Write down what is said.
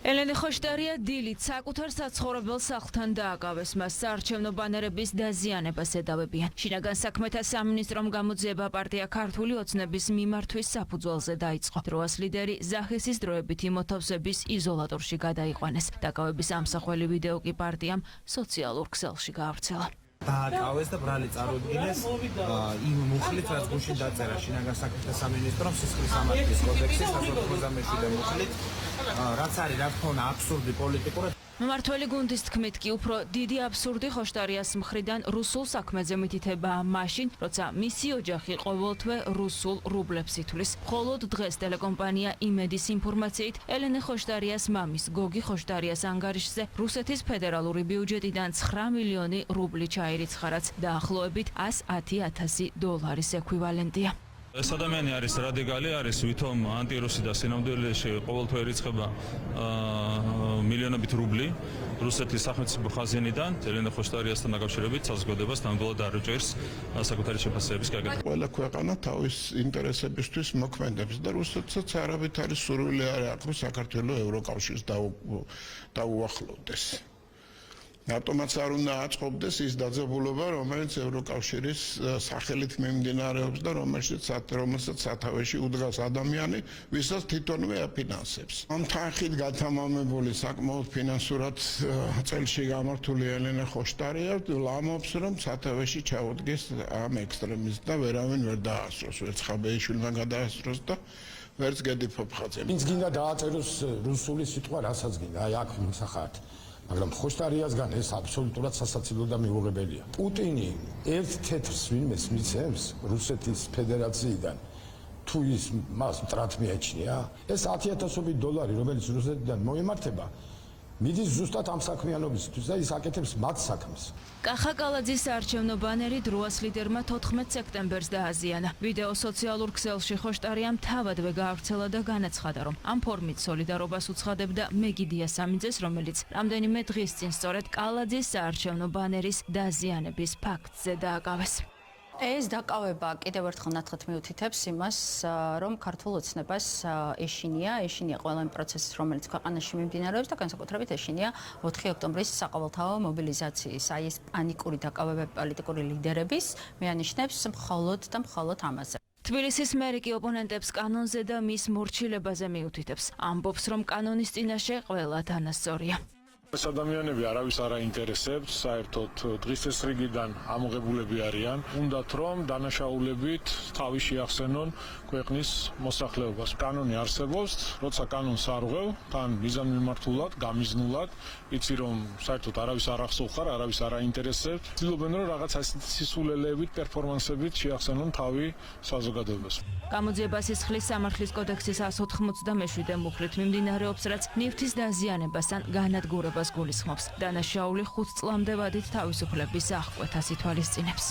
ელენე ხოშტარია დილით საკუთარ საცხოვრებელ სახლთან დააკავეს, მას საარჩევნო ბანერების დაზიანებას ედავებიან. შინაგან საქმეთა სამინისტრომ გამოძიება პარტია ქართული ოცნების მიმართვის საფუძველზე დაიწყო. დროას ლიდერი ზახესის დროებით იმოთავსების იზოლატორში გადაიყვანეს. დაკავების ამსახველი ვიდეო კი პარტიამ სოციალურ ქსელში გაავრცელა. დააკავეს და ბრალი წარუდგინეს იმ მუხლით, რაც გუშინ დაწერა შინაგან საქმეთა სამინისტრომ სისხლის სამართლის კოდექსის 157 მუხლით, რაც არის რა თქმა უნდა აბსურდი პოლიტიკურად. მმართველი გუნდის თქმით კი უფრო დიდი აბსურდი ხოშტარიას მხრიდან რუსულ საქმეზე მითითებაა მაშინ, როცა მისი ოჯახი ყოველთვე რუსულ რუბლებს ითვლის. მხოლოდ დღეს ტელეკომპანია იმედის ინფორმაციით ელენე ხოშტარიას მამის გოგი ხოშტარიას ანგარიშზე რუსეთის ფედერალური ბიუჯეტიდან 9 მილიონი რუბლი ჩაირიცხა, რაც დაახლოებით $110,000 ექვივალენტია. ეს ადამიანი არის რადიკალი, არის ვითომ ანტირუსი და სინამდვილეში ყოველთვე ერიცხება მილიონობით რუბლი რუსეთის სახელმწიფო ხაზინიდან ელენე ხოშტარიასთან დაკავშირებით საზოგადოებას ნამდვილად არ უჭერს საკუთარი შეფასებების გაკეთება. ყველა ქვეყანა თავის ინტერესებისთვის მოქმედებს და რუსეთსაც არავით არის სურვილი არ აქვს საქართველოს ევროკავშირს დაუახლოვდეს. რატომაც არ უნდა აწყობდეს ის დაძაბულობა, რომელიც ევროკავშირის სახელით მიმდინარეობს და რომელსაც სათავეში უდგას ადამიანი, ვისაც თვითონვე აფინანსებს. ამ თანხით გათამამებული საკმაოდ ფინანსურად წელში გამართული ელენე ხოშტარია ლამობს, რომ სათავეში ჩაუდგეს ამ ექსტრემისტს და ვერავინ ვერ დაასწროს, ვერც ხაბეიშვილმა გადაასწროს და ვერც გედი ფოფხაძემ. ვინც გინდა დააწეროს რუსული სიტყვა, რასაც გინდა, აი აქ ვიმსახართ. მაგრამ ხოშტარიასგან ეს აბსოლუტურად სასაცილო და მიუღებელია. პუტინი ერთ თეთრს ვინმეს მიცემს რუსეთის ფედერაციიდან, თუ ის მას მტრად მიაჩნია, ეს $10,000, რომელიც რუსეთიდან მოემართება, მიდის ზუსტად ამ საქმიანობისთვის და ის აკეთებს მათ საქმეს. კახა კალაძის საარჩევნო ბანერი დროას ლიდერმა 14 სექტემბერს დააზიანა. ვიდეო სოციალურ ქსელში ხოშტარიამ თავადვე გაავრცელა და განაცხადა, რომ ამ ფორმით სოლიდარობას უცხადებდა მეგიდია სამინძეს, რომელიც რამდენიმე დღის წინ სწორედ კალაძის საარჩევნო ბანერის დაზიანების ფაქტზე დააკავეს. ეს დაკავება კიდევ ერთხელ ნათლად მიუთითებს იმას, რომ ქართულ ოცნებას ეშინია ყველა იმ პროცესი, რომელიც ქვეყანაში მიმდინარეობს და განსაკუთრებით ეშინია 4 ოქტომბრის საყოველთაო მობილიზაციის, აი ეს პანიკური დაკავებები პოლიტიკური ლიდერების მეანიშნებს მხოლოდ ამაზე. თბილისის მერი კი ოპონენტებს კანონზე და მის მორჩილებაზე მიუთითებს. ამბობს, რომ კანონის წინაშე ყველა თანასწორია. ეს ადამიანები არავის არ აინტერესებს, საერთოდ დღის წესრიგიდან ამოღებულები არიან. უნდათ რომ დანაშაულებით თავი შეახსენონ ქვეყნის მოსახლეობას. კანონი არსებობს, როცა კანონს არ ვღებ, თან მიზანმიმართულად, გამიზნულად, იცი რომ საერთოდ არავის არ ახსოვხარ, არავის არ აინტერესებს. ცდილობენ რომ რაღაც სისულელეებით, პერფორმანსებით შეახსენონ თავი საზოგადოებას. გამოძიება სისხლის სამართლის კოდექსის 187 მუხლით მიმდინარეობს, რაც ნივთის დაზიანებას ან განადგურებას გულისხმობს. დანაშაული 5 წლამდე ვადით თავისუფლების აღკვეთას ითვალისწინებს.